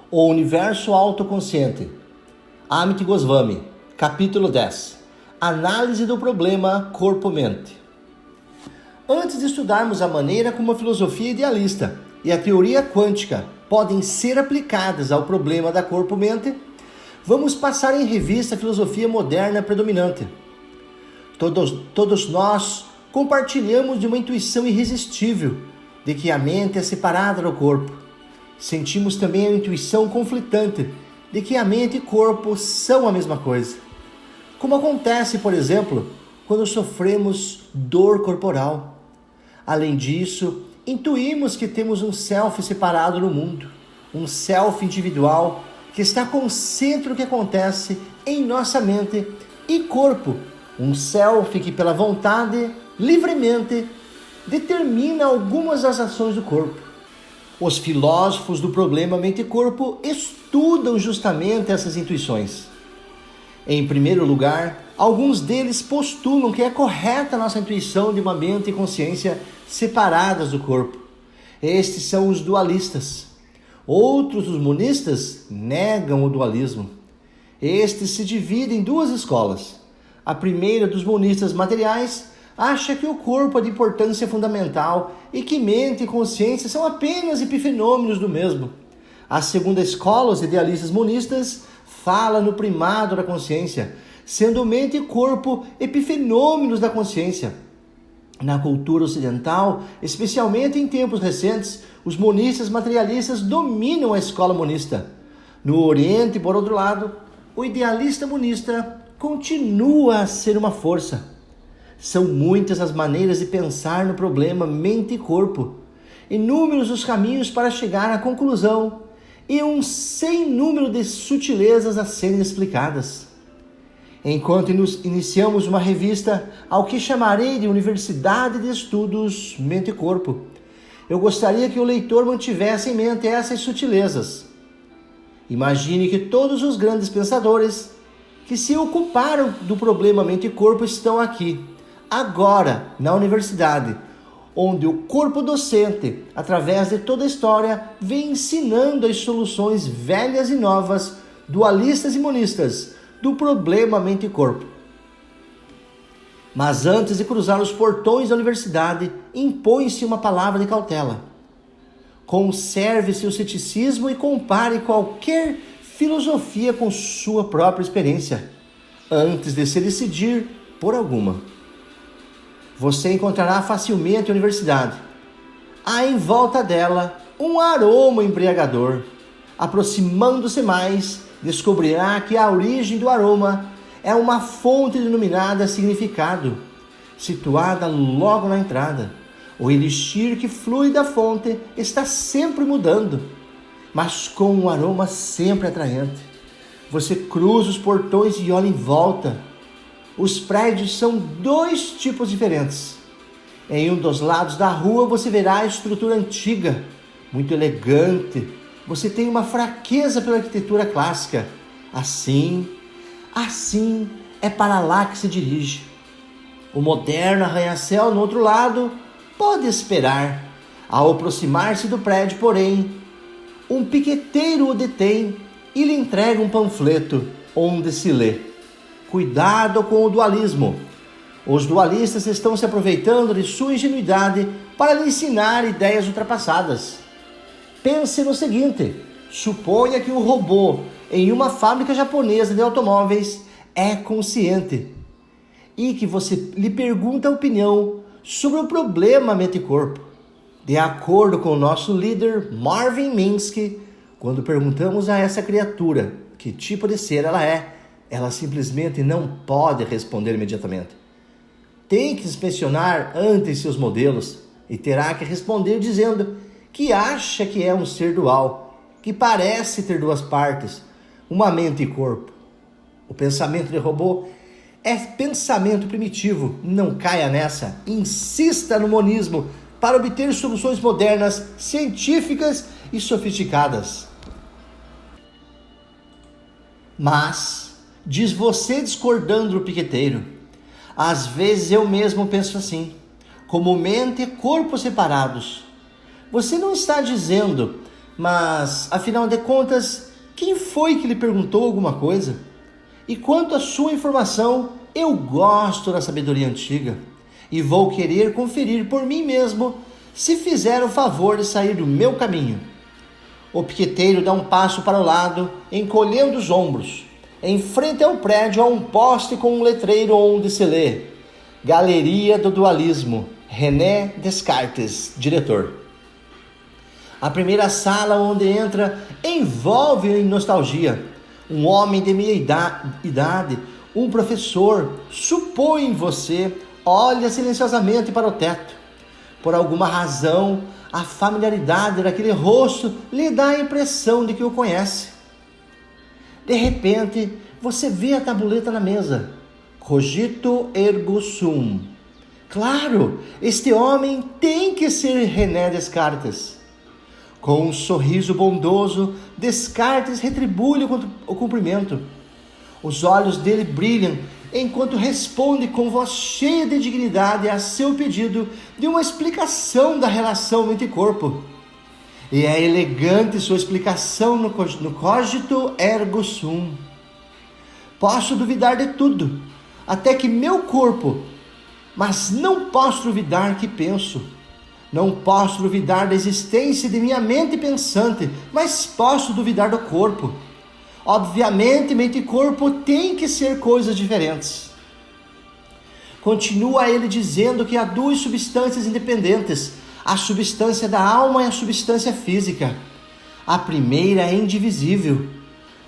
O Universo Autoconsciente. Amit Goswami, capítulo 10. Análise do problema corpo-mente. Antes de estudarmos a maneira como a filosofia idealista e a teoria quântica podem ser aplicadas ao problema da corpo-mente, vamos passar em revista a filosofia moderna predominante. Todos nós compartilhamos de uma intuição irresistível de que a mente é separada do corpo. Sentimos também a intuição conflitante de que a mente e corpo são a mesma coisa. Como acontece, por exemplo, quando sofremos dor corporal. Além disso, intuímos que temos um self separado no mundo, um self individual que está consciente do que acontece em nossa mente e corpo, um self que pela vontade, livremente, determina algumas das ações do corpo. Os filósofos do problema mente e corpo estudam justamente essas intuições. Em primeiro lugar, alguns deles postulam que é correta a nossa intuição de uma mente e consciência separadas do corpo. Estes são os dualistas. Outros, os monistas, negam o dualismo. Estes se dividem em duas escolas. A primeira, dos monistas materiais, acha que o corpo é de importância fundamental e que mente e consciência são apenas epifenômenos do mesmo. A segunda escola, os idealistas monistas, fala no primado da consciência, sendo mente e corpo epifenômenos da consciência. Na cultura ocidental, especialmente em tempos recentes, os monistas materialistas dominam a escola monista. No Oriente, por outro lado, o idealista monista continua a ser uma força. São muitas as maneiras de pensar no problema mente e corpo, inúmeros os caminhos para chegar à conclusão e um sem número de sutilezas a serem explicadas. Enquanto iniciamos uma revista ao que chamarei de Universidade de Estudos Mente e Corpo, eu gostaria que o leitor mantivesse em mente essas sutilezas. Imagine que todos os grandes pensadores que se ocuparam do problema mente e corpo estão aqui, agora, na universidade, onde o corpo docente, através de toda a história, vem ensinando as soluções velhas e novas, dualistas e monistas, do problema mente e corpo. Mas antes de cruzar os portões da universidade, impõe-se uma palavra de cautela. Conserve seu ceticismo e compare qualquer filosofia com sua própria experiência, antes de se decidir por alguma. Você encontrará facilmente a universidade. Há em volta dela um aroma embriagador. Aproximando-se mais, descobrirá que a origem do aroma é uma fonte denominada significado, situada logo na entrada. O elixir que flui da fonte está sempre mudando, mas com um aroma sempre atraente. Você cruza os portões e olha em volta. Os prédios são dois tipos diferentes. Em um dos lados da rua você verá a estrutura antiga, muito elegante. Você tem uma fraqueza pela arquitetura clássica. Assim é para lá que se dirige. O moderno arranha-céu no outro lado pode esperar. Ao aproximar-se do prédio, porém, um piqueteiro o detém e lhe entrega um panfleto onde se lê: cuidado com o dualismo. Os dualistas estão se aproveitando de sua ingenuidade para lhe ensinar ideias ultrapassadas. Pense no seguinte: suponha que um robô em uma fábrica japonesa de automóveis é consciente e que você lhe pergunta a opinião sobre o problema mente e corpo. De acordo com o nosso líder Marvin Minsky, quando perguntamos a essa criatura que tipo de ser ela é, ela simplesmente não pode responder imediatamente. Tem que inspecionar antes seus modelos e terá que responder dizendo que acha que é um ser dual, que parece ter duas partes, uma mente e corpo. O pensamento de robô é pensamento primitivo, não caia nessa. Insista no monismo para obter soluções modernas, científicas e sofisticadas. Mas, diz você discordando do piqueteiro, às vezes eu mesmo penso assim, como mente e corpo separados. Você não está dizendo Mas, afinal de contas, quem foi que lhe perguntou alguma coisa? E quanto à sua informação, eu gosto da sabedoria antiga e vou querer conferir por mim mesmo se fizer o favor de sair do meu caminho. O piqueteiro dá um passo para o lado, encolhendo os ombros. Em frente ao prédio há um poste com um letreiro onde se lê: Galeria do Dualismo, René Descartes, diretor. A primeira sala onde entra envolve em nostalgia. Um homem de meia idade, um professor, supõe você, olha silenciosamente para o teto. Por alguma razão, a familiaridade daquele rosto lhe dá a impressão de que o conhece. De repente, você vê a tabuleta na mesa. Cogito ergo sum. Claro, este homem tem que ser René Descartes. Com um sorriso bondoso, Descartes retribui o cumprimento. Os olhos dele brilham enquanto responde com voz cheia de dignidade a seu pedido de uma explicação da relação mente-corpo. E é elegante sua explicação no cogito ergo sum. Posso duvidar de tudo, até que meu corpo, mas não posso duvidar que penso. Não posso duvidar da existência de minha mente pensante, mas posso duvidar do corpo. Obviamente, mente e corpo têm que ser coisas diferentes. Continua ele dizendo que há duas substâncias independentes: a substância da alma e a substância física. A primeira é indivisível.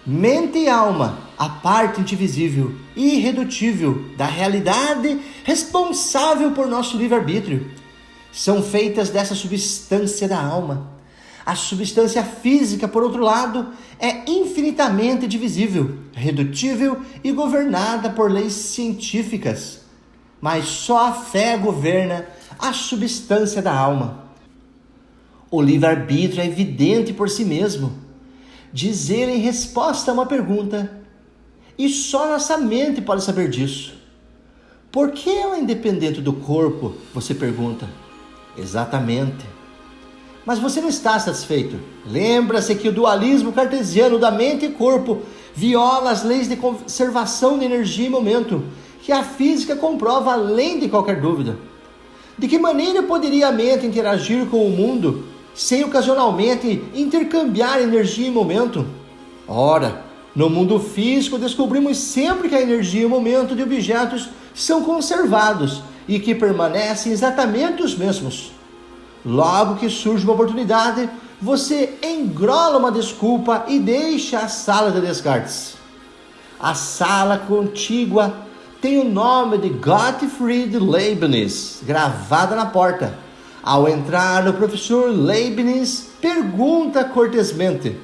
Mente e alma, a parte indivisível e irredutível da realidade responsável por nosso livre-arbítrio, são feitas dessa substância da alma. A substância física, por outro lado, é infinitamente divisível, redutível e governada por leis científicas. Mas só a fé governa a substância da alma. O livre-arbítrio é evidente por si mesmo. Diz ele em resposta a uma pergunta. E só nossa mente pode saber disso. Por que ela é independente do corpo? Você pergunta. Exatamente. Mas você não está satisfeito. Lembra-se que o dualismo cartesiano da mente e corpo viola as leis de conservação de energia e momento, que a física comprova além de qualquer dúvida. De que maneira poderia a mente interagir com o mundo sem ocasionalmente intercambiar energia e momento? Ora, no mundo físico descobrimos sempre que a energia e o momento de objetos são conservados e que permanecem exatamente os mesmos. Logo que surge uma oportunidade, você engrola uma desculpa e deixa a sala de Descartes. A sala contígua tem o nome de Gottfried Leibniz gravada na porta. Ao entrar, o professor Leibniz pergunta cortesmente: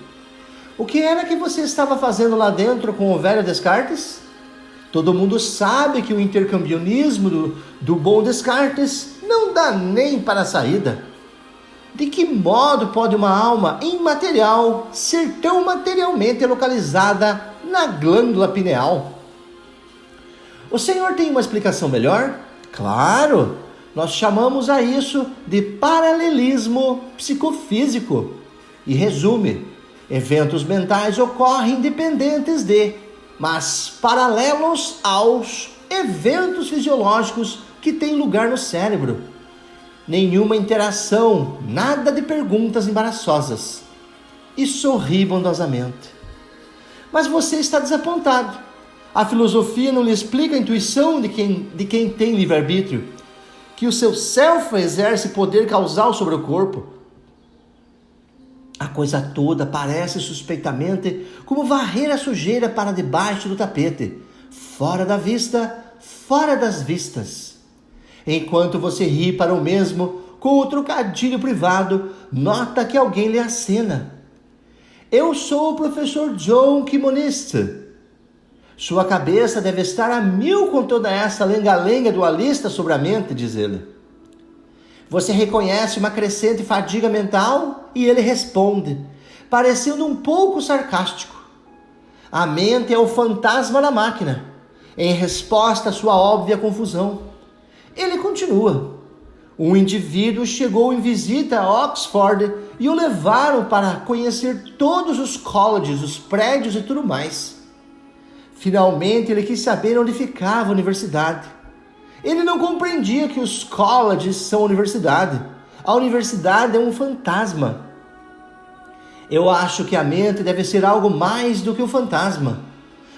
o que era que você estava fazendo lá dentro com o velho Descartes? Todo mundo sabe que o intercambianismo do bom Descartes não dá nem para a saída. De que modo pode uma alma imaterial ser tão materialmente localizada na glândula pineal? O senhor tem uma explicação melhor? Claro, nós chamamos a isso de paralelismo psicofísico. E resume: eventos mentais ocorrem independentes de, mas paralelos aos eventos fisiológicos que têm lugar no cérebro. Nenhuma interação, nada de perguntas embaraçosas. E sorri bondosamente. Mas você está desapontado. A filosofia não lhe explica a intuição de quem tem livre-arbítrio, que o seu self exerce poder causal sobre o corpo. A coisa toda parece suspeitamente como varrer a sujeira para debaixo do tapete, fora da vista, fora das vistas. Enquanto você ri para o mesmo, com o trocadilho privado, nota que alguém lhe acena. Eu sou o professor John Kimonist. Sua cabeça deve estar a mil com toda essa lenga-lenga dualista sobre a mente, diz ele. Você reconhece uma crescente fadiga mental e ele responde, parecendo um pouco sarcástico. A mente é o fantasma da máquina, em resposta à sua óbvia confusão. Ele continua. Um indivíduo chegou em visita a Oxford e o levaram para conhecer todos os colleges, os prédios e tudo mais. Finalmente ele quis saber onde ficava a universidade. Ele não compreendia que os colleges são a universidade. A universidade é um fantasma. Eu acho que a mente deve ser algo mais do que um fantasma.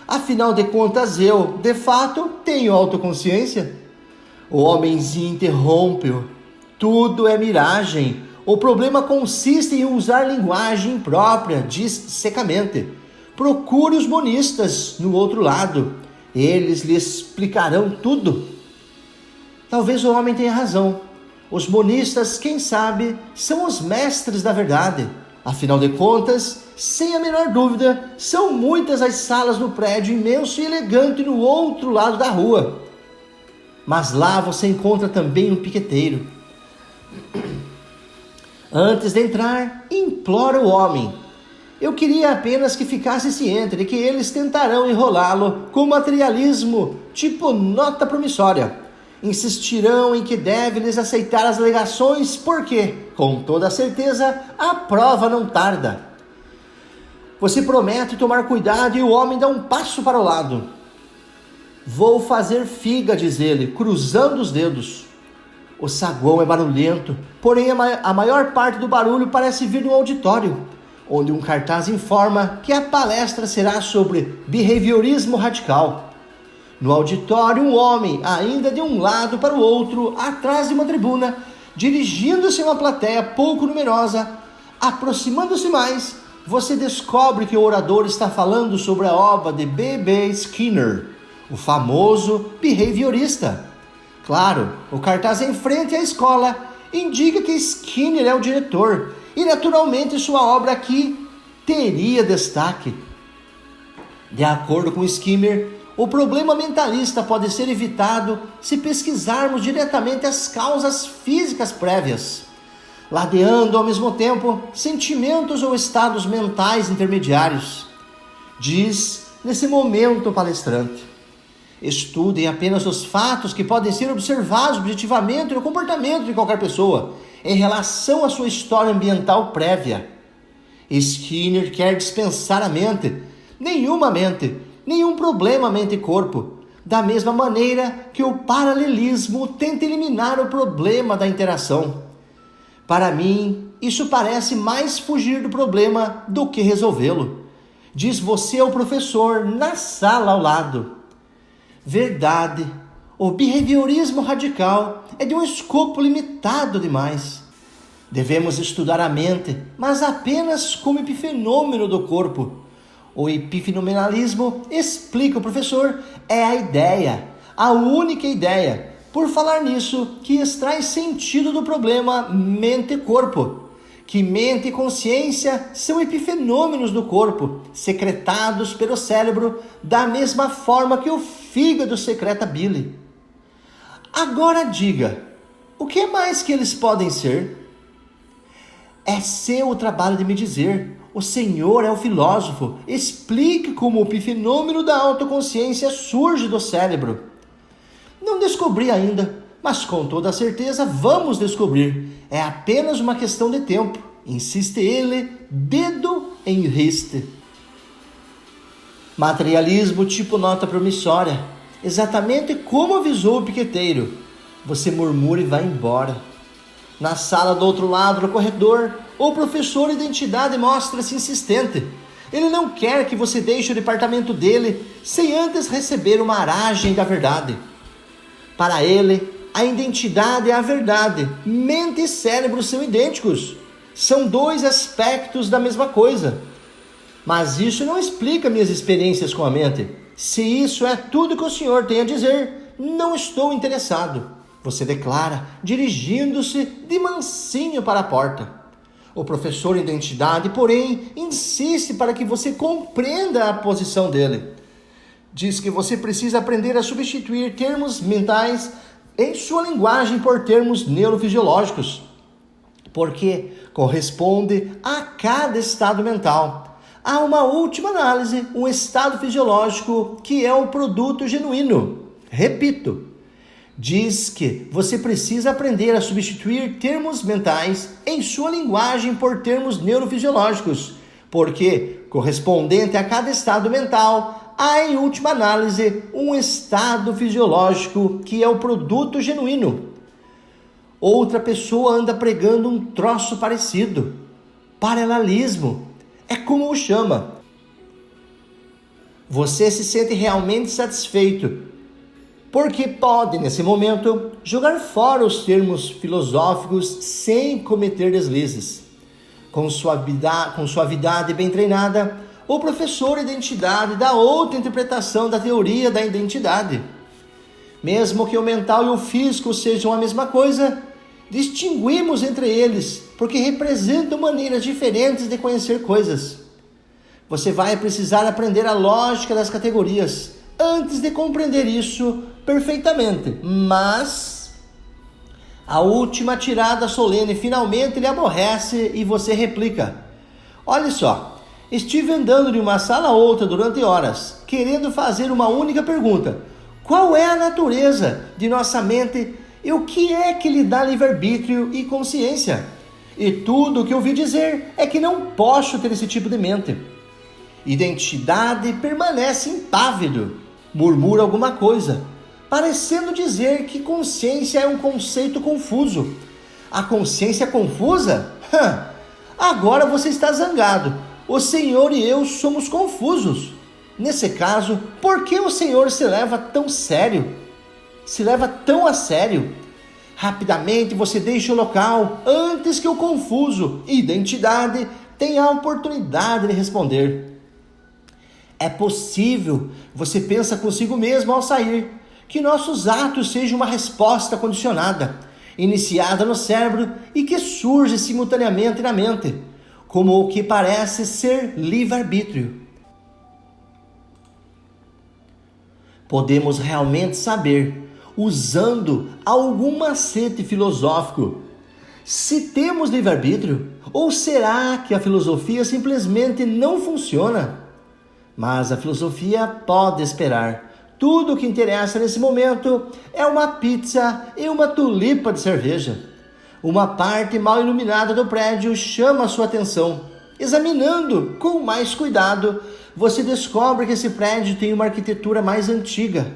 Afinal de contas, eu, de fato, tenho autoconsciência. O homenzinho interrompe-o. Tudo é miragem. O problema consiste em usar linguagem imprópria, diz secamente. Procure os monistas no outro lado. Eles lhe explicarão tudo. Talvez o homem tenha razão. Os monistas, quem sabe, são os mestres da verdade. Afinal de contas, sem a menor dúvida, são muitas as salas no prédio imenso e elegante no outro lado da rua. Mas lá você encontra também um piqueteiro. Antes de entrar, implora o homem. Eu queria apenas que ficasse ciente de que eles tentarão enrolá-lo com materialismo, tipo nota promissória. Insistirão em que deve lhes aceitar as alegações, porque, com toda certeza, a prova não tarda. Você promete tomar cuidado e o homem dá um passo para o lado. Vou fazer figa, diz ele, cruzando os dedos. O saguão é barulhento, porém a maior parte do barulho parece vir do auditório, onde um cartaz informa que a palestra será sobre behaviorismo radical. No auditório, um homem, ainda de um lado para o outro, atrás de uma tribuna, dirigindo-se a uma plateia pouco numerosa. Aproximando-se mais, você descobre que o orador está falando sobre a obra de B.B. Skinner, o famoso behaviorista. Claro, o cartaz em frente à escola indica que Skinner é o diretor, e naturalmente sua obra aqui teria destaque. De acordo com Skinner, o problema mentalista pode ser evitado se pesquisarmos diretamente as causas físicas prévias, ladeando ao mesmo tempo sentimentos ou estados mentais intermediários. Diz nesse momento o palestrante. Estudem apenas os fatos que podem ser observados objetivamente no comportamento de qualquer pessoa em relação à sua história ambiental prévia. Skinner quer dispensar a mente, nenhum problema mente e corpo, da mesma maneira que o paralelismo tenta eliminar o problema da interação. Para mim, isso parece mais fugir do problema do que resolvê-lo. Diz você ao professor na sala ao lado. Verdade, o behaviorismo radical é de um escopo limitado demais. Devemos estudar a mente, mas apenas como epifenômeno do corpo. O epifenomenalismo, explica o professor, é a ideia, a única ideia, por falar nisso, que extrai sentido do problema mente e corpo. Que mente e consciência são epifenômenos do corpo, secretados pelo cérebro, da mesma forma que o fígado secreta bile. Agora diga, o que mais que eles podem ser? É seu o trabalho de me dizer. O Senhor é o filósofo. Explique como o epifenômeno da autoconsciência surge do cérebro. Não descobri ainda, mas com toda certeza vamos descobrir. É apenas uma questão de tempo. Insiste ele, dedo em riste. Materialismo tipo nota promissória. Exatamente como avisou o piqueteiro. Você murmura e vai embora. Na sala do outro lado do corredor, o professor identidade mostra-se insistente. Ele não quer que você deixe o departamento dele sem antes receber uma aragem da verdade. Para ele, a identidade é a verdade. Mente e cérebro são idênticos. São dois aspectos da mesma coisa. Mas isso não explica minhas experiências com a mente. Se isso é tudo que o senhor tem a dizer, não estou interessado. Você declara, dirigindo-se de mansinho para a porta. O professor identidade, porém, insiste para que você compreenda a posição dele. Diz que você precisa aprender a substituir termos mentais em sua linguagem por termos neurofisiológicos, porque corresponde a cada estado mental. Há uma última análise, um estado fisiológico que é o produto genuíno. Repito, Diz que você precisa aprender a substituir termos mentais em sua linguagem por termos neurofisiológicos, porque, correspondente a cada estado mental, há, em última análise, um estado fisiológico que é o produto genuíno. Outra pessoa anda pregando um troço parecido. Paralelismo. É como o chama. Você se sente realmente satisfeito, porque pode, nesse momento, jogar fora os termos filosóficos sem cometer deslizes. Com suavidade bem treinada, o professor identidade dá outra interpretação da teoria da identidade. Mesmo que o mental e o físico sejam a mesma coisa, distinguimos entre eles porque representam maneiras diferentes de conhecer coisas. Você vai precisar aprender a lógica das categorias antes de compreender isso perfeitamente, mas a última tirada solene finalmente lhe aborrece e você replica: olha só, estive andando de uma sala a outra durante horas, querendo fazer uma única pergunta: qual é a natureza de nossa mente e o que é que lhe dá livre-arbítrio e consciência? E tudo o que ouvi dizer é que não posso ter esse tipo de mente. Identidade permanece impávido, murmura alguma coisa, parecendo dizer que consciência é um conceito confuso. A consciência confusa? Agora você está zangado. O Senhor e eu somos confusos. Nesse caso, por que o Senhor se leva tão sério? Se leva tão a sério? Rapidamente você deixa o local antes que o confuso identidade tenha a oportunidade de responder. É possível, você pensa consigo mesmo ao sair, que nossos atos sejam uma resposta condicionada, iniciada no cérebro e que surge simultaneamente na mente, como o que parece ser livre-arbítrio. Podemos realmente saber, usando algum macete filosófico, se temos livre-arbítrio, ou será que a filosofia simplesmente não funciona? Mas a filosofia pode esperar. Tudo o que interessa nesse momento é uma pizza e uma tulipa de cerveja. Uma parte mal iluminada do prédio chama a sua atenção. Examinando com mais cuidado, você descobre que esse prédio tem uma arquitetura mais antiga.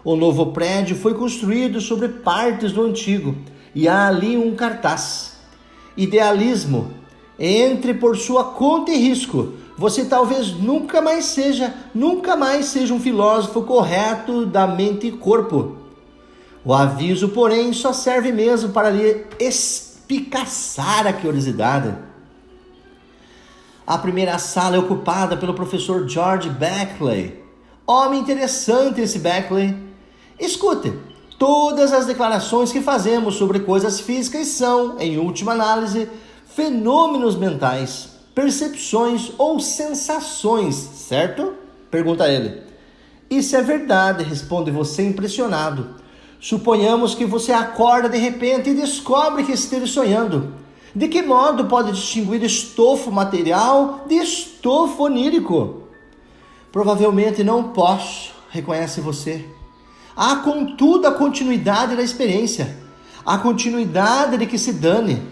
O novo prédio foi construído sobre partes do antigo e há ali um cartaz: idealismo. Entre por sua conta e risco. Você talvez nunca mais seja um filósofo correto da mente e corpo. O aviso, porém, só serve mesmo para lhe espicaçar a curiosidade. A primeira sala é ocupada pelo professor George Beckley. Homem interessante esse Beckley. Escute, todas as declarações que fazemos sobre coisas físicas são, em última análise, fenômenos mentais, percepções ou sensações, certo? Pergunta ele. Isso é verdade, responde você impressionado. Suponhamos que você acorda de repente e descobre que esteve sonhando. De que modo pode distinguir estofo material de estofo onírico? Provavelmente não posso, reconhece você. Há, contudo, a continuidade da experiência. A continuidade de que se dane.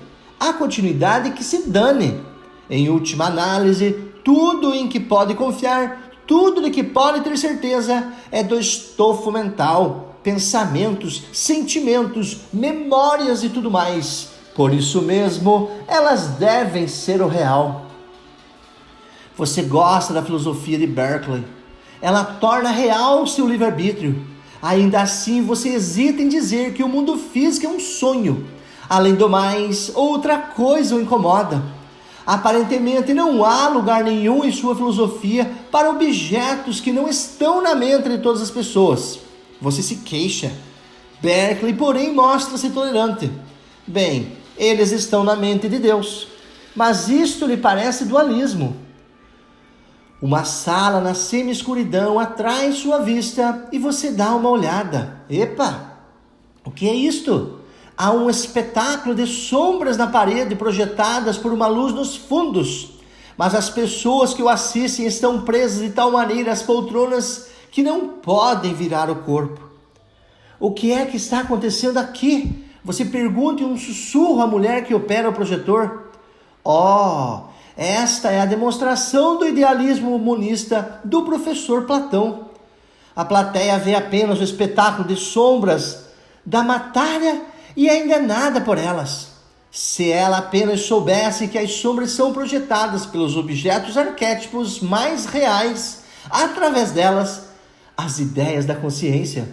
A continuidade que se dane. Em última análise, tudo em que pode confiar, tudo de que pode ter certeza, é do estofo mental, pensamentos, sentimentos, memórias e tudo mais. Por isso mesmo, elas devem ser o real. Você gosta da filosofia de Berkeley. Ela torna real seu livre-arbítrio. Ainda assim, você hesita em dizer que o mundo físico é um sonho. Além do mais, outra coisa o incomoda. Aparentemente não há lugar nenhum em sua filosofia para objetos que não estão na mente de todas as pessoas. Você se queixa. Berkeley, porém, mostra-se tolerante. Bem, eles estão na mente de Deus. Mas isto lhe parece dualismo. Uma sala na semi-escuridão atrai sua vista e você dá uma olhada. Epa! O que é isto? Há um espetáculo de sombras na parede projetadas por uma luz nos fundos. Mas as pessoas que o assistem estão presas de tal maneira às poltronas que não podem virar o corpo. O que é que está acontecendo aqui? Você pergunta em um sussurro à mulher que opera o projetor. Esta é a demonstração do idealismo monista do professor Platão. A plateia vê apenas o espetáculo de sombras da matéria e é enganada por elas. Se ela apenas soubesse que as sombras são projetadas pelos objetos arquétipos mais reais, através delas, as ideias da consciência.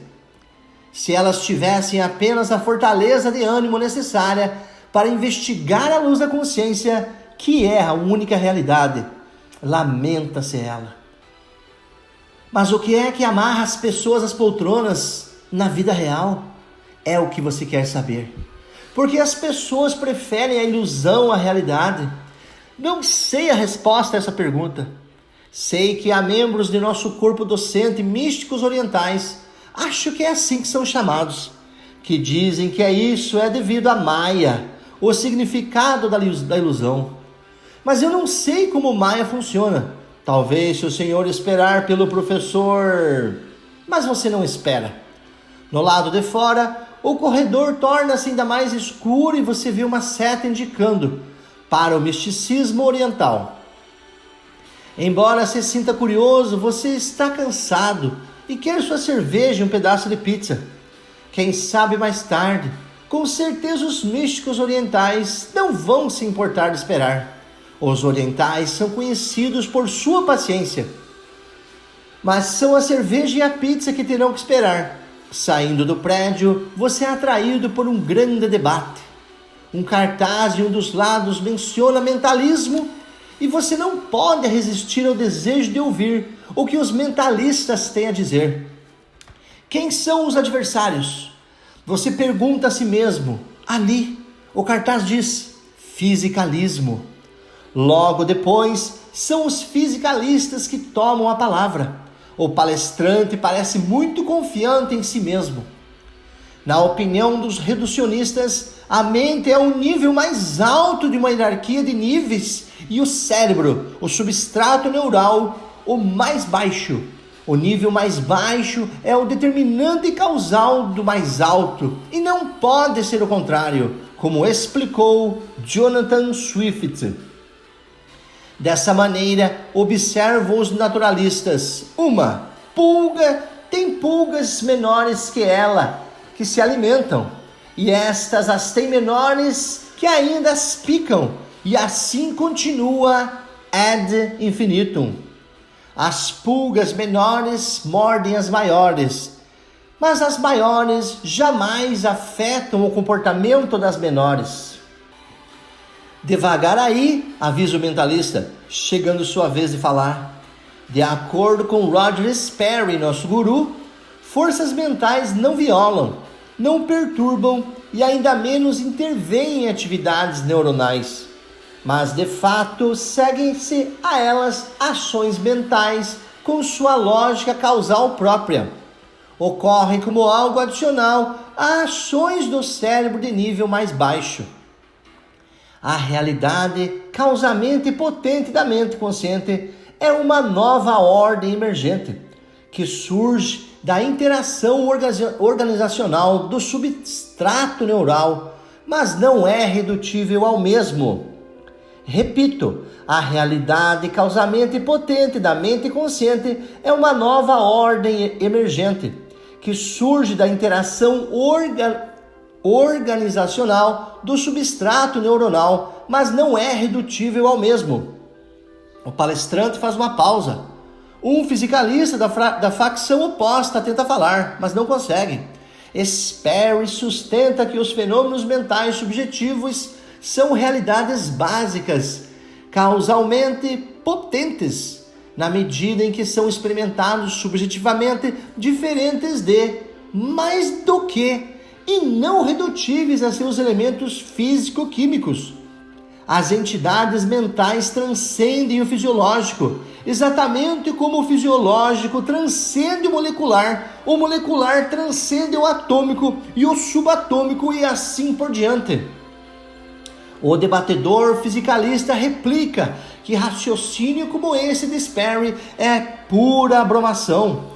Se elas tivessem apenas a fortaleza de ânimo necessária para investigar a luz da consciência, que é a única realidade, lamenta-se ela. Mas o que é que amarra as pessoas às poltronas na vida real? É o que você quer saber. Porque as pessoas preferem a ilusão à realidade. Não sei a resposta a essa pergunta. Sei que há membros de nosso corpo docente místicos orientais, acho que é assim que são chamados, que dizem que isso é devido à Maya, o significado da ilusão. Mas eu não sei como Maya funciona. Talvez se o senhor esperar pelo professor... Mas você não espera. No lado de fora, o corredor torna-se ainda mais escuro e você vê uma seta indicando para o misticismo oriental. Embora se sinta curioso, você está cansado e quer sua cerveja e um pedaço de pizza. Quem sabe mais tarde, com certeza os místicos orientais não vão se importar de esperar. Os orientais são conhecidos por sua paciência. Mas são a cerveja e a pizza que terão que esperar. Saindo do prédio, você é atraído por um grande debate. Um cartaz em um dos lados menciona mentalismo e você não pode resistir ao desejo de ouvir o que os mentalistas têm a dizer. Quem são os adversários? Você pergunta a si mesmo. Ali, o cartaz diz: fisicalismo. Logo depois, são os fisicalistas que tomam a palavra. O palestrante parece muito confiante em si mesmo. Na opinião dos reducionistas, a mente é o nível mais alto de uma hierarquia de níveis e o cérebro, o substrato neural, o mais baixo. O nível mais baixo é o determinante causal do mais alto e não pode ser o contrário, como explicou Jonathan Swift. Dessa maneira, observam os naturalistas. Uma pulga tem pulgas menores que ela, que se alimentam, e estas as têm menores que ainda as picam, e assim continua ad infinitum. As pulgas menores mordem as maiores, mas as maiores jamais afetam o comportamento das menores. Devagar aí, avisa o mentalista, chegando sua vez de falar. De acordo com Roger Sperry, nosso guru, forças mentais não violam, não perturbam e ainda menos intervêm em atividades neuronais. Mas, de fato, seguem-se a elas ações mentais com sua lógica causal própria. Ocorrem como algo adicional a ações do cérebro de nível mais baixo. A realidade causamente potente da mente consciente é uma nova ordem emergente, que surge da interação organizacional do substrato neural, mas não é redutível ao mesmo. Repito, a realidade causamente potente da mente consciente é uma nova ordem emergente, que surge da interação organizacional do substrato neuronal, mas não é redutível ao mesmo. O palestrante faz uma pausa. Um fisicalista da facção oposta tenta falar, mas não consegue. Sperry sustenta que os fenômenos mentais subjetivos são realidades básicas, causalmente potentes, na medida em que são experimentados subjetivamente diferentes de, mais do que, e não redutíveis a seus elementos físico-químicos. As entidades mentais transcendem o fisiológico, exatamente como o fisiológico transcende o molecular transcende o atômico e o subatômico e assim por diante. O debatedor fisicalista replica que raciocínio como esse de Sperry é pura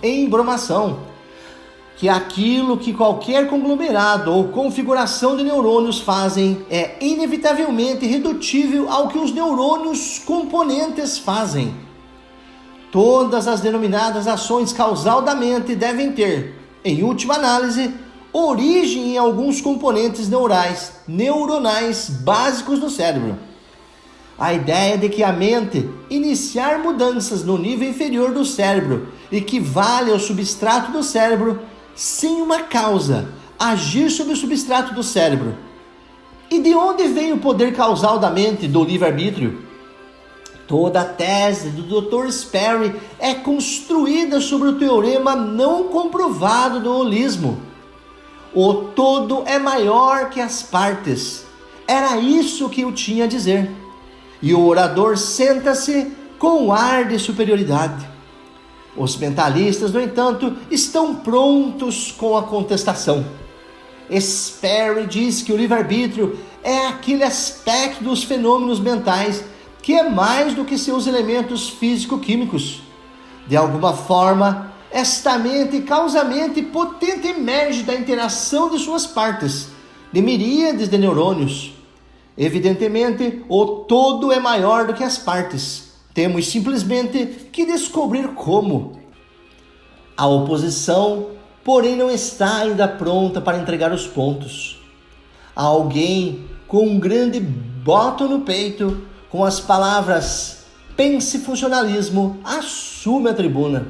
embromação. que aquilo que qualquer conglomerado ou configuração de neurônios fazem é inevitavelmente redutível ao que os neurônios componentes fazem. Todas as denominadas ações causal da mente devem ter, em última análise, origem em alguns componentes neuronais básicos do cérebro. A ideia de que a mente iniciar mudanças no nível inferior do cérebro equivale ao substrato do cérebro sem uma causa, agir sobre o substrato do cérebro. E de onde vem o poder causal da mente, do livre-arbítrio? Toda a tese do Dr. Sperry é construída sobre o teorema não comprovado do holismo. O todo é maior que as partes. Era isso que eu tinha a dizer. E o orador senta-se com um ar de superioridade. Os mentalistas, no entanto, estão prontos com a contestação. Sperry diz que o livre-arbítrio é aquele aspecto dos fenômenos mentais que é mais do que seus elementos físico-químicos. De alguma forma, esta mente causamente potente emerge da interação de suas partes, de miríades de neurônios. Evidentemente, o todo é maior do que as partes. Temos simplesmente que descobrir como. A oposição, porém, não está ainda pronta para entregar os pontos. Alguém com um grande boto no peito, com as palavras pense funcionalismo, assume a tribuna.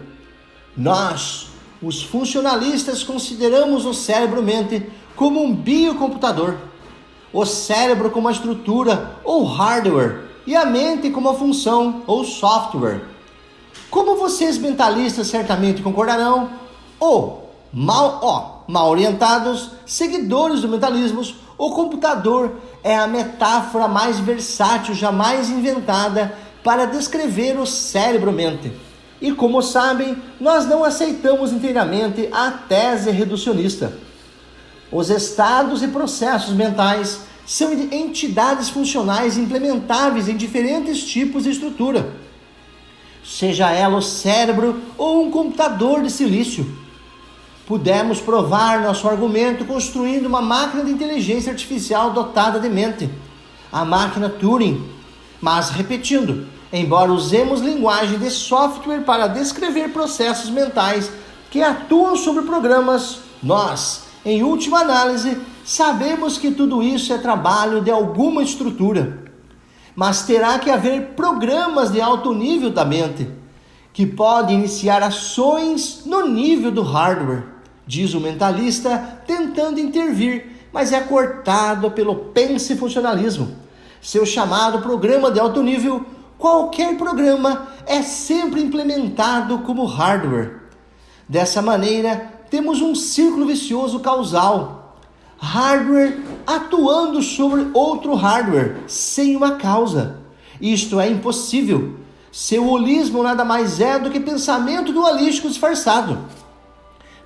Nós, os funcionalistas, consideramos o cérebro-mente como um biocomputador, o cérebro como a estrutura ou hardware e a mente como a função ou software. Como vocês mentalistas certamente concordarão, mal orientados, seguidores do mentalismo, o computador é a metáfora mais versátil jamais inventada para descrever o cérebro-mente. E como sabem, nós não aceitamos inteiramente a tese reducionista. Os estados e processos mentais são entidades funcionais implementáveis em diferentes tipos de estrutura, seja ela o cérebro ou um computador de silício. Pudemos provar nosso argumento construindo uma máquina de inteligência artificial dotada de mente, a máquina Turing. Mas, repetindo, embora usemos linguagem de software para descrever processos mentais que atuam sobre programas, nós, em última análise, sabemos que tudo isso é trabalho de alguma estrutura. Mas terá que haver programas de alto nível da mente, que podem iniciar ações no nível do hardware, diz o mentalista, tentando intervir, mas é cortado pelo pense funcionalismo. Seu chamado programa de alto nível, qualquer programa, é sempre implementado como hardware. Dessa maneira, temos um círculo vicioso causal. Hardware atuando sobre outro hardware, sem uma causa. Isto é impossível. Seu holismo nada mais é do que pensamento dualístico disfarçado.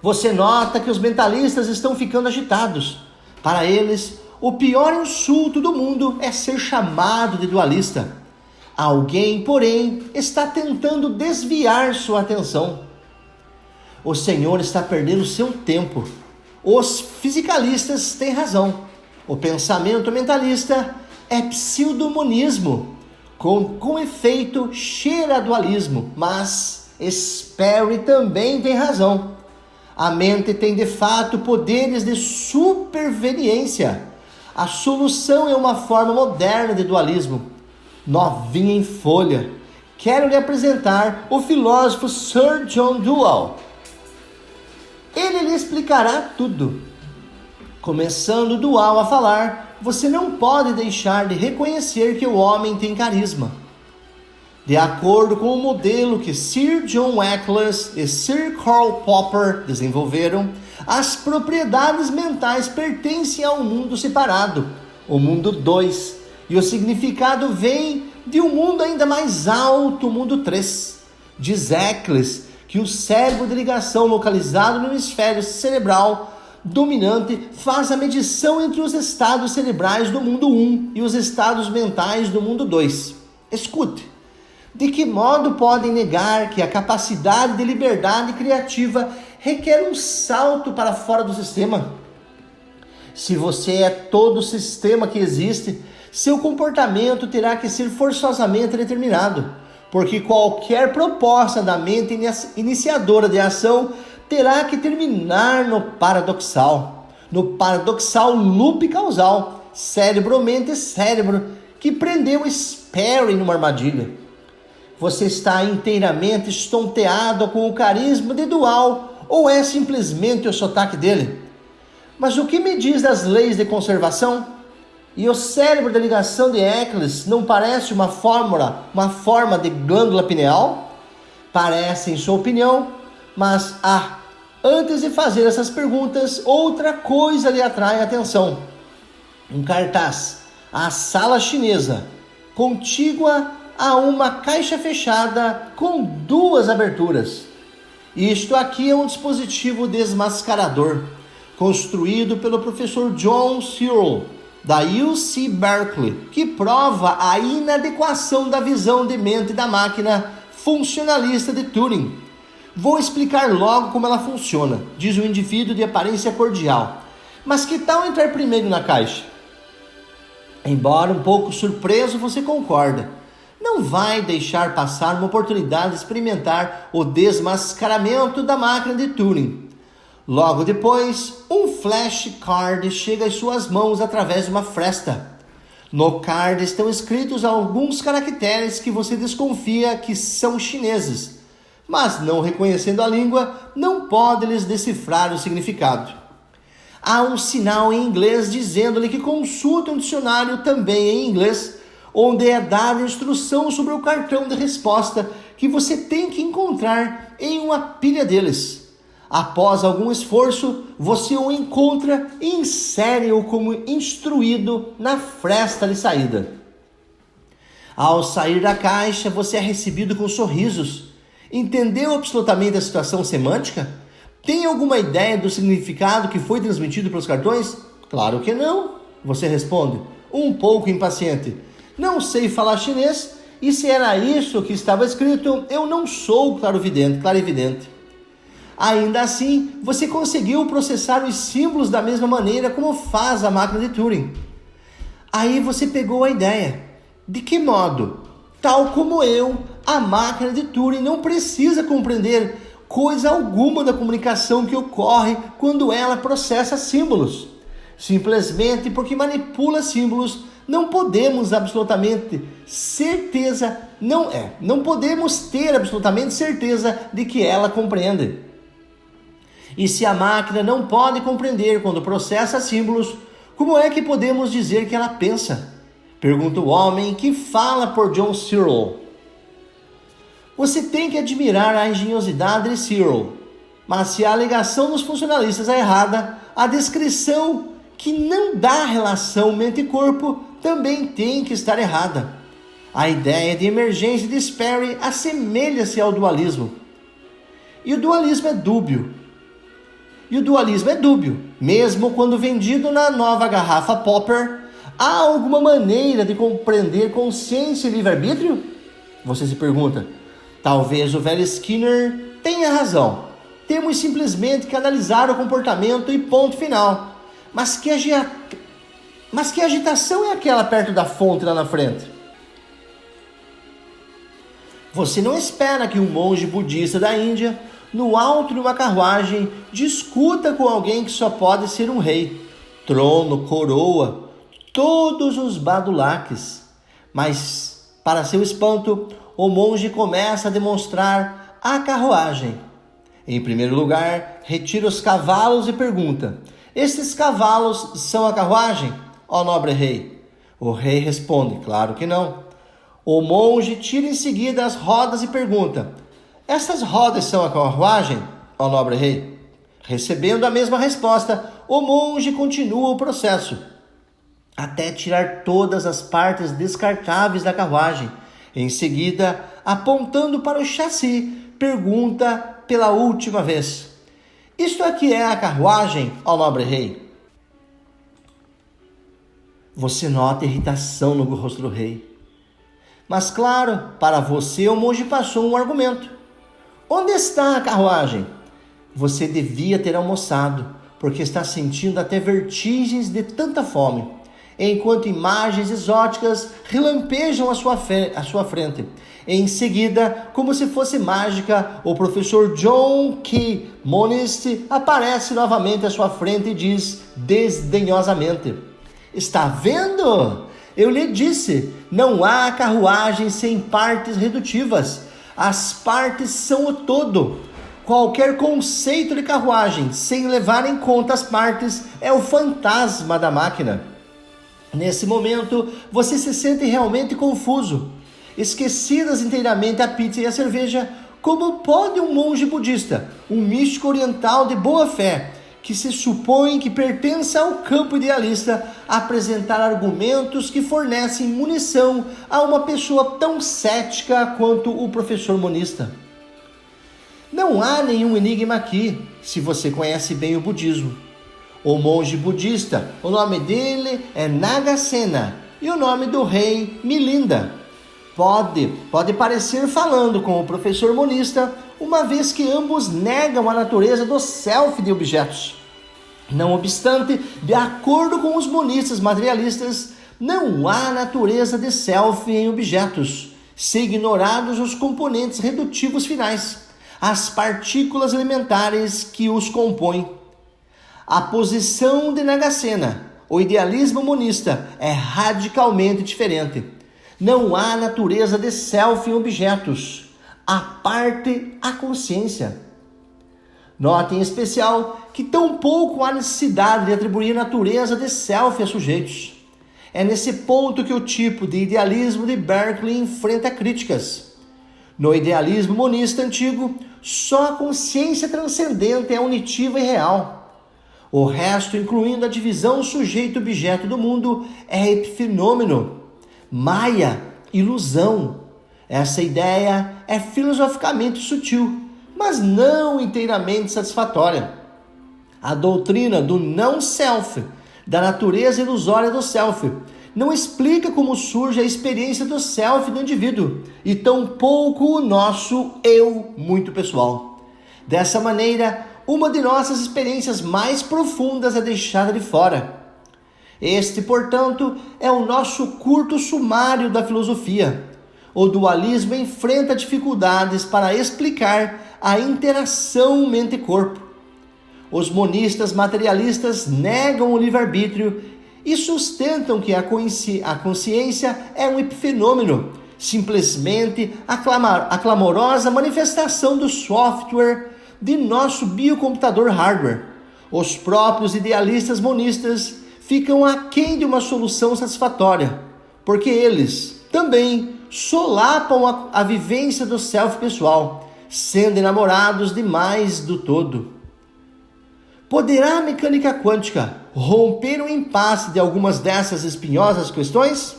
Você nota que os mentalistas estão ficando agitados. Para eles, o pior insulto do mundo é ser chamado de dualista. Alguém, porém, está tentando desviar sua atenção. O Senhor está perdendo seu tempo. Os fisicalistas têm razão. O pensamento mentalista é pseudomonismo, com efeito cheira a dualismo, mas Sperry também tem razão. A mente tem de fato poderes de superveniência. A solução é uma forma moderna de dualismo, novinha em folha. Quero lhe apresentar o filósofo Sir John Dewey. Ele lhe explicará tudo. Começando Dewey a falar, você não pode deixar de reconhecer que o homem tem carisma. De acordo com o modelo que Sir John Eccles e Sir Karl Popper desenvolveram, as propriedades mentais pertencem a um mundo separado, o mundo 2, e o significado vem de um mundo ainda mais alto, o mundo 3. Diz Eccles que o cérebro de ligação localizado no hemisfério cerebral dominante faz a medição entre os estados cerebrais do mundo 1 e os estados mentais do mundo 2. Escute. De que modo podem negar que a capacidade de liberdade criativa requer um salto para fora do sistema. Se você é todo o sistema que existe, seu comportamento terá que ser forçosamente determinado, porque qualquer proposta da mente iniciadora de ação terá que terminar no paradoxal loop causal, cérebro-mente cérebro, que prendeu Sperry numa armadilha. Você está inteiramente estonteado com o carisma de Dual, ou é simplesmente o sotaque dele? Mas o que me diz das leis de conservação? E o cérebro da ligação de Eccles não parece uma forma de glândula pineal? Parece, em sua opinião, mas antes de fazer essas perguntas, outra coisa lhe atrai a atenção. Um cartaz, a sala chinesa, contígua a uma caixa fechada com 2 aberturas. Isto aqui é um dispositivo desmascarador, construído pelo professor John Searle, da UC Berkeley, que prova a inadequação da visão de mente da máquina funcionalista de Turing. Vou explicar logo como ela funciona, diz o indivíduo de aparência cordial. Mas que tal entrar primeiro na caixa? Embora um pouco surpreso, você concorda. Não vai deixar passar uma oportunidade de experimentar o desmascaramento da máquina de Turing. Logo depois, um flashcard chega às suas mãos através de uma fresta. No card estão escritos alguns caracteres que você desconfia que são chineses, mas não reconhecendo a língua, não pode lhes decifrar o significado. Há um sinal em inglês dizendo-lhe que consulte um dicionário também em inglês, onde é dada instrução sobre o cartão de resposta que você tem que encontrar em uma pilha deles. Após algum esforço, você o encontra e insere-o como instruído na fresta de saída. Ao sair da caixa, você é recebido com sorrisos. Entendeu absolutamente a situação semântica? Tem alguma ideia do significado que foi transmitido pelos cartões? Claro que não, você responde, um pouco impaciente. Não sei falar chinês, e se era isso que estava escrito, eu não sou clarividente. Ainda assim, você conseguiu processar os símbolos da mesma maneira como faz a máquina de Turing. Aí você pegou a ideia. De que modo? Tal como eu, a máquina de Turing não precisa compreender coisa alguma da comunicação que ocorre quando ela processa símbolos. Simplesmente porque manipula símbolos, não podemos ter absolutamente certeza de que ela compreende. E se a máquina não pode compreender quando processa símbolos, como é que podemos dizer que ela pensa? Pergunta o homem que fala por John Searle. Você tem que admirar a engenhosidade de Searle, mas se a alegação dos funcionalistas é errada, a descrição que não dá relação mente-corpo também tem que estar errada. A ideia de emergência de Sperry assemelha-se ao dualismo. E o dualismo é dúbio, mesmo quando vendido na nova garrafa Popper. Há alguma maneira de compreender consciência e livre-arbítrio? Você se pergunta. Talvez o velho Skinner tenha razão. Temos simplesmente que analisar o comportamento e ponto final. Mas que agitação é aquela perto da fonte lá na frente? Você não espera que um monge budista da Índia, no alto de uma carruagem, discuta com alguém que só pode ser um rei, trono, coroa, todos os badulaques. Mas, para seu espanto, o monge começa a demonstrar a carruagem. Em primeiro lugar, retira os cavalos e pergunta: estes cavalos são a carruagem, ó nobre rei? O rei responde: claro que não. O monge tira em seguida as rodas e pergunta: estas rodas são a carruagem, ó nobre rei? Recebendo a mesma resposta, o monge continua o processo, até tirar todas as partes descartáveis da carruagem. Em seguida, apontando para o chassi, pergunta pela última vez: isto aqui é a carruagem, ó nobre rei? Você nota irritação no rosto do rei. Mas claro, para você o monge passou um argumento. Onde está a carruagem? Você devia ter almoçado, porque está sentindo até vertigens de tanta fome, enquanto imagens exóticas relampejam à sua frente. Em seguida, como se fosse mágica, o professor John K. Monist aparece novamente à sua frente e diz desdenhosamente: "Está vendo? Eu lhe disse, não há carruagem sem partes redutivas. As partes são o todo. Qualquer conceito de carruagem sem levar em conta as partes é o fantasma da máquina." Nesse momento, você se sente realmente confuso. Esquecidas inteiramente a pizza e a cerveja, como pode um monge budista, um místico oriental de boa fé, que se supõe que pertence ao campo idealista, apresentar argumentos que fornecem munição a uma pessoa tão cética quanto o professor monista? Não há nenhum enigma aqui, se você conhece bem o budismo. O monge budista, o nome dele é Nagasena e o nome do rei Milinda. Pode parecer falando com o professor monista, uma vez que ambos negam a natureza do self de objetos. Não obstante, de acordo com os monistas materialistas, não há natureza de self em objetos, se ignorados os componentes redutivos finais, as partículas elementares que os compõem. A posição de Nagasena, o idealismo monista, é radicalmente diferente. Não há natureza de self em objetos, a parte a consciência. Note em especial que tampouco há necessidade de atribuir natureza de self a sujeitos. É nesse ponto que o tipo de idealismo de Berkeley enfrenta críticas. No idealismo monista antigo, só a consciência transcendente é unitiva e real. O resto, incluindo a divisão sujeito-objeto do mundo, é epifenômeno, maia, ilusão. Essa ideia é filosoficamente sutil, mas não inteiramente satisfatória. A doutrina do não-self, da natureza ilusória do self, não explica como surge a experiência do self do indivíduo, e tampouco o nosso eu muito pessoal. Dessa maneira, uma de nossas experiências mais profundas é deixada de fora. Este, portanto, é o nosso curto sumário da filosofia. O dualismo enfrenta dificuldades para explicar a interação mente-corpo. Os monistas materialistas negam o livre-arbítrio e sustentam que a consciência é um epifenômeno, simplesmente a clamorosa manifestação do software de nosso biocomputador hardware. Os próprios idealistas monistas ficam aquém de uma solução satisfatória, porque eles também solapam a vivência do self pessoal, sendo enamorados demais do todo. Poderá a mecânica quântica romper o impasse de algumas dessas espinhosas questões?